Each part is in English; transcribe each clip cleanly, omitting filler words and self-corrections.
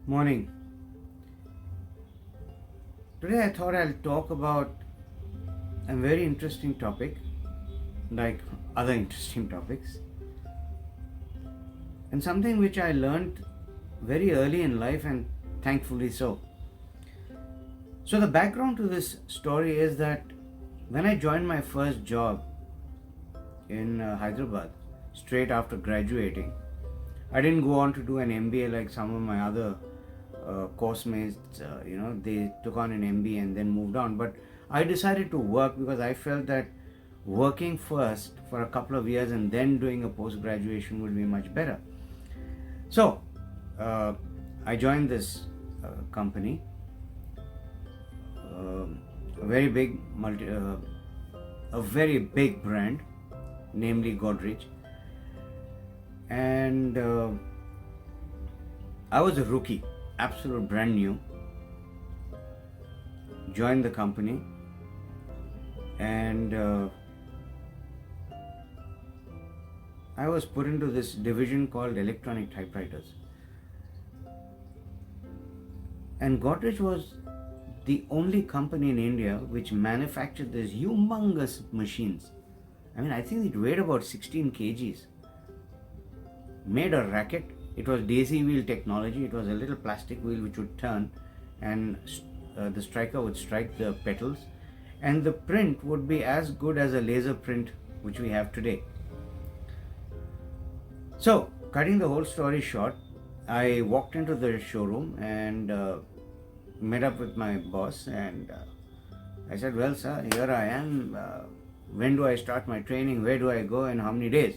Morning. Today I thought I'll talk about a very interesting topic, like other interesting topics, and something which I learned very early in life, and thankfully so. So, the background to this story is that when I joined my first job in Hyderabad, straight after graduating, I didn't go on to do an MBA like some of my other course mates. They took on an MBA and then moved on. But I decided to work because I felt that working first for a couple of years and then doing a post graduation would be much better. So I joined this company, a very big a very big brand, namely Godrej, and I was a rookie, absolute brand new. Joined the company, and I was put into this division called electronic typewriters. And Godrej was the only company in India which manufactured these humongous machines. I mean, I think it weighed about 16 kgs. Made a racket. It was daisy wheel technology. It was a little plastic wheel which would turn, and the striker would strike the petals, and the print would be as good as a laser print which we have today. So, cutting the whole story short, I walked into the showroom and met up with my boss, and I said, "Well, sir, here I am. When do I start my training? Where do I go? And how many days?"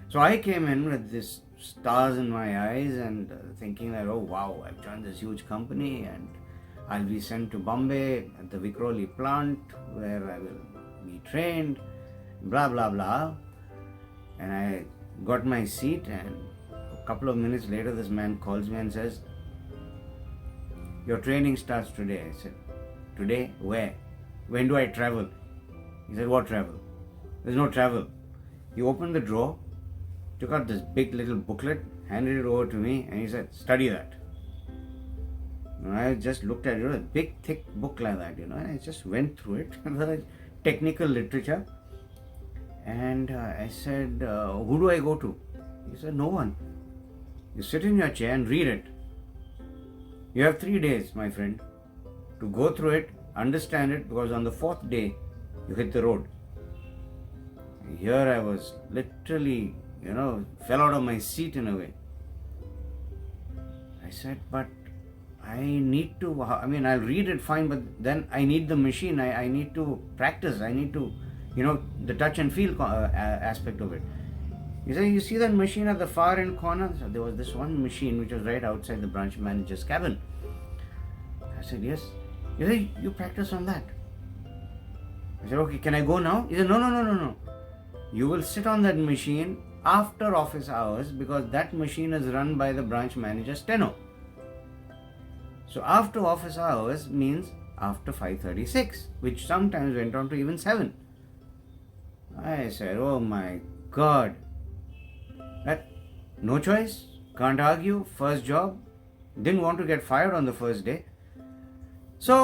So I came in with this stars in my eyes and thinking that, oh wow, I've joined this huge company and I'll be sent to Bombay at the Vikhroli plant where I will be trained, blah blah blah. And I got my seat, and a couple of minutes later this man calls me and says, "Your training starts today." I said, "Today? Where? When do I travel?" He said, "What travel? There's no travel." He opened the drawer, took out this big little booklet, handed it over to me, and he said, "Study that." And I just looked at it, a big thick book like that, and I just went through it, technical literature. And I said, "Who do I go to?" He said, "No one. You sit in your chair and read it. You have 3 days, my friend, to go through it, understand it, because on the 4th day, you hit the road." Here I was literally, fell out of my seat in a way. I said, "But I need to, I'll read it fine, but then I need the machine. I need to practice. I need to, the touch and feel aspect of it." He said, "You see that machine at the far end corner?" So there was this one machine which was right outside the branch manager's cabin. I said, "Yes." He said, "You practice on that." I said, "Okay, can I go now?" He said, No. You will sit on that machine after office hours because that machine is run by the branch manager steno. So after office hours means after 5:36, which sometimes went on to even 7. I said, "Oh my God. That, no choice, can't argue, first job, didn't want to get fired on the first day." So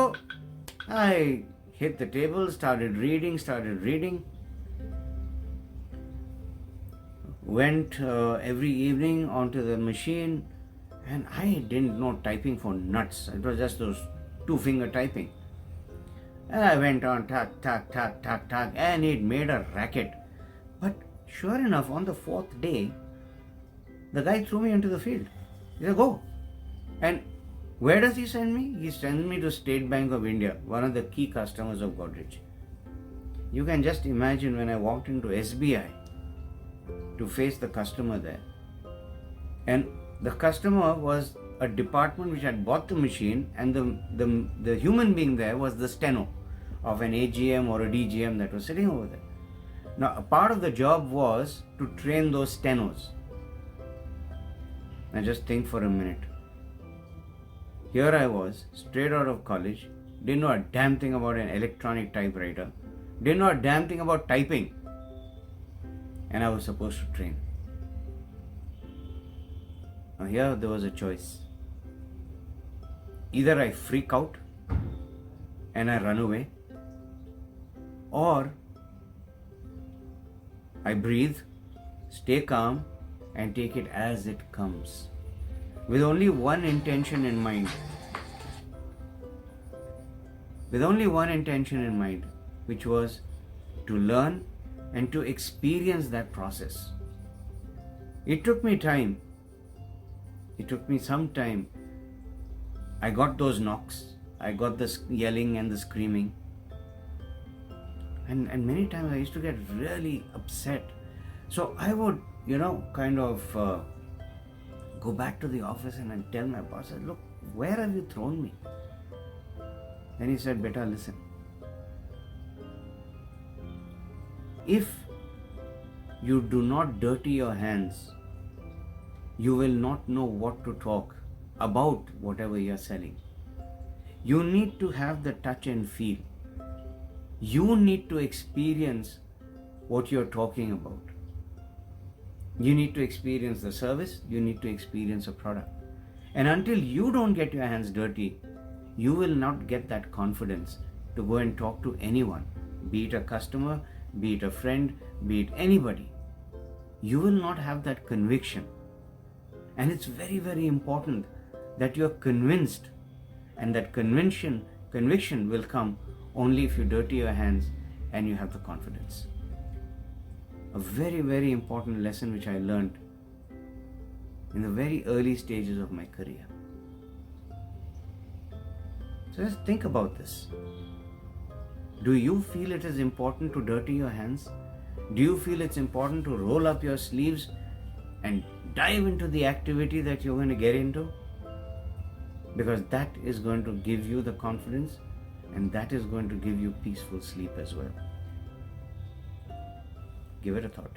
I hit the table, started reading. Went every evening onto the machine, and I didn't know typing for nuts. It was just those 2-finger typing. And I went on, tuck, and it made a racket. But sure enough, on the 4th day, the guy threw me into the field. He said, "Go." And where does he send me? He sends me to State Bank of India, one of the key customers of Godrej. You can just imagine when I walked into SBI to face the customer there. And the customer was a department which had bought the machine, and the human being there was the steno of an AGM or a DGM that was sitting over there. Now, a part of the job was to train those stenos. Now just think for a minute. Here I was, straight out of college, didn't know a damn thing about an electronic typewriter, didn't know a damn thing about typing, and I was supposed to train. Now here there was a choice. either I freak out and I run away, or I breathe, stay calm, and take it as it comes, with only one intention in mind. With only one intention in mind, which was to learn and to experience that process. It took me time. It took me some time. I got those knocks. I got the yelling and the screaming. And many times I used to get really upset. So I would, kind of go back to the office and I'd tell my boss, look, where have you thrown me? And he said, beta, listen. If you do not dirty your hands, you will not know what to talk about whatever you are selling. You need to have the touch and feel. You need to experience what you're talking about. You need to experience the service. You need to experience a product. And until you don't get your hands dirty, you will not get that confidence to go and talk to anyone, be it a customer, be it a friend, be it anybody. You will not have that conviction. And it's very, very important that you're convinced, and that conviction will come only if you dirty your hands and you have the confidence. A very, very important lesson which I learned in the very early stages of my career. So just think about this. Do you feel it is important to dirty your hands? Do you feel it's important to roll up your sleeves and dive into the activity that you're going to get into? Because that is going to give you the confidence, and that is going to give you peaceful sleep as well. Give it a thought.